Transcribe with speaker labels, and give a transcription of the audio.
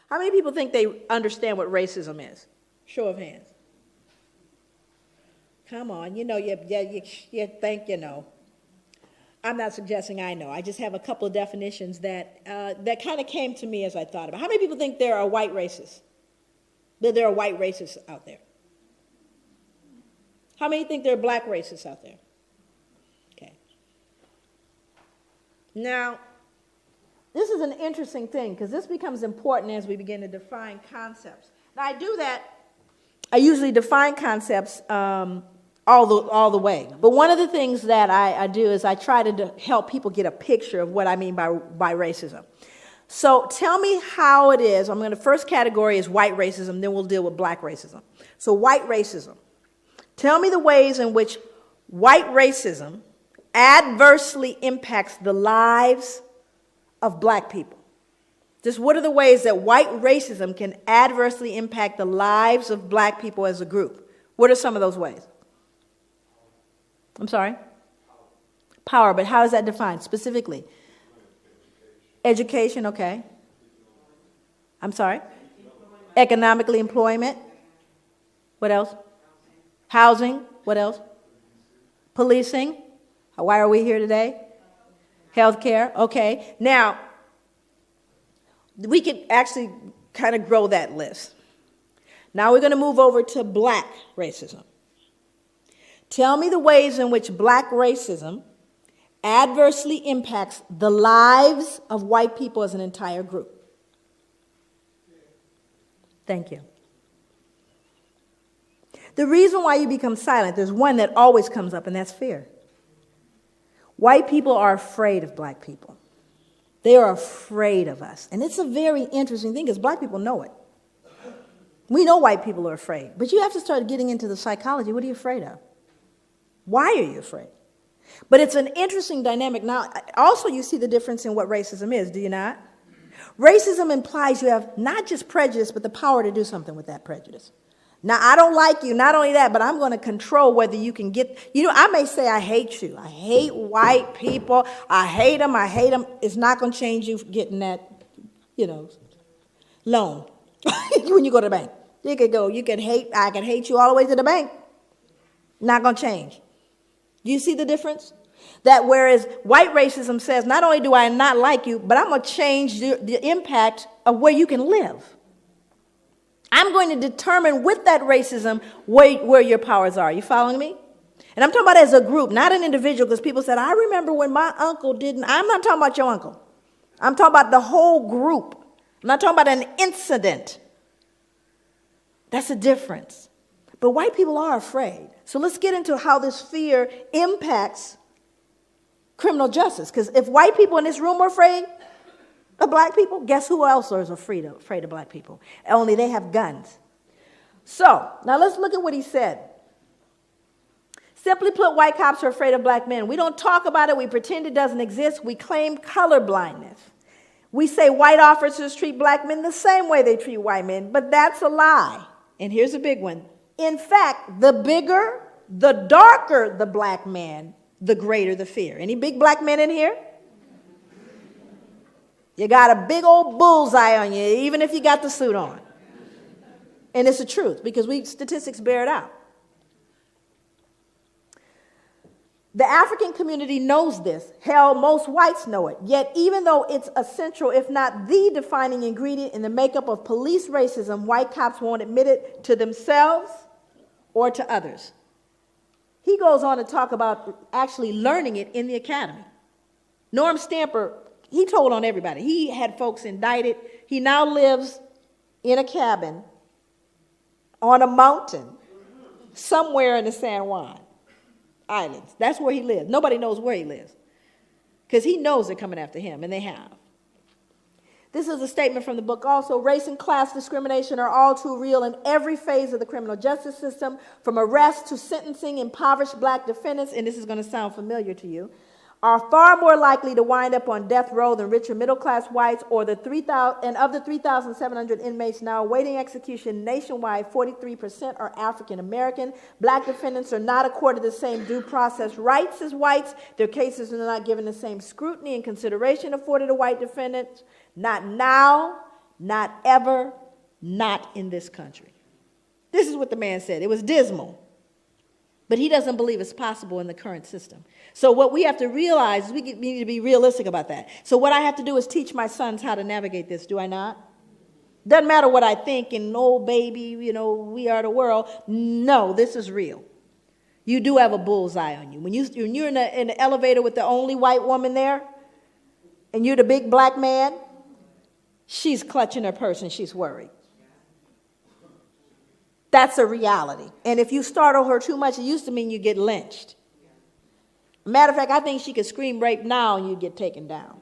Speaker 1: How many people think they understand what racism is? Show of hands. Come on, you think you know. I'm not suggesting I know. I just have a couple of definitions that kind of came to me as I thought about it. How many people think there are white racists? That there are white racists out there? How many think there are black racists out there? Okay. Now, this is an interesting thing because this becomes important as we begin to define concepts. Now, I do that. I usually define concepts all the way. But one of the things that I do is I try to help people get a picture of what I mean by racism. So tell me how it is. I'm going to first category is white racism, then we'll deal with black racism. So white racism. Tell me the ways in which white racism adversely impacts the lives of black people. Just what are the ways that white racism can adversely impact the lives of black people as a group? What are some of those ways? I'm sorry? Power, but how is that defined specifically? Education, okay. I'm sorry? Economically, employment. What else? Housing, what else? Policing. Why are we here today? Healthcare, okay. Now, we could actually kind of grow that list. Now we're going to move over to black racism. Tell me the ways in which black racism adversely impacts the lives of white people as an entire group. Thank you. The reason why you become silent, there's one that always comes up, and that's fear. White people are afraid of black people. They are afraid of us. And it's a very interesting thing because black people know it. We know white people are afraid. But you have to start getting into the psychology. What are you afraid of? Why are you afraid? But it's an interesting dynamic. Now, also you see the difference in what racism is, do you not? Racism implies you have not just prejudice, but the power to do something with that prejudice. Now, I don't like you, not only that, but I'm going to control whether you can get, I may say I hate you. I hate white people. I hate them. It's not going to change you getting that, loan when you go to the bank. I can hate you all the way to the bank. Not going to change. Do you see the difference? That whereas white racism says, not only do I not like you, but I'm going to change the impact of where you can live. I'm going to determine with that racism where your powers are. You following me? And I'm talking about as a group, not an individual, because people said, I remember when my uncle didn't. I'm not talking about your uncle. I'm talking about the whole group. I'm not talking about an incident. That's a difference. But white people are afraid. So let's get into how this fear impacts criminal justice. Because if white people in this room are afraid of black people, guess who else is afraid of black people? Only they have guns. So, now let's look at what he said. Simply put, white cops are afraid of black men. We don't talk about it. We pretend it doesn't exist. We claim color blindness. We say white officers treat black men the same way they treat white men, but that's a lie. And here's a big one. In fact, the bigger, the darker the black man, the greater the fear. Any big black men in here? You got a big old bullseye on you, even if you got the suit on. And it's the truth, because statistics bear it out. The African community knows this. Hell, most whites know it. Yet, even though it's essential, if not the defining ingredient in the makeup of police racism, white cops won't admit it to themselves or to others. He goes on to talk about actually learning it in the academy. Norm Stamper, he told on everybody. He had folks indicted. He now lives in a cabin on a mountain somewhere in the San Juan Islands. That's where he lives. Nobody knows where he lives because he knows they're coming after him, and they have. This is a statement from the book also. Race and class discrimination are all too real in every phase of the criminal justice system, from arrest to sentencing. Impoverished black defendants, and this is going to sound familiar to you, are far more likely to wind up on death row than richer middle-class whites, or the 3,000, and of the 3,700 inmates now awaiting execution nationwide, 43% are African American. Black defendants are not accorded the same due process rights as whites. Their cases are not given the same scrutiny and consideration afforded to white defendants. Not now, Not ever, not in this country. This is what the man said. It was dismal. But he doesn't believe it's possible in the current system. So what we have to realize is we need to be realistic about that. So what I have to do is teach my sons how to navigate this, do I not? Doesn't matter what I think and, oh, baby, we are the world. No, this is real. You do have a bullseye on you. When you're in the elevator with the only white woman there, and you're the big black man, she's clutching her purse and she's worried. That's a reality. And if you startle her too much, it used to mean you get lynched. Matter of fact, I think she could scream rape now and you'd get taken down.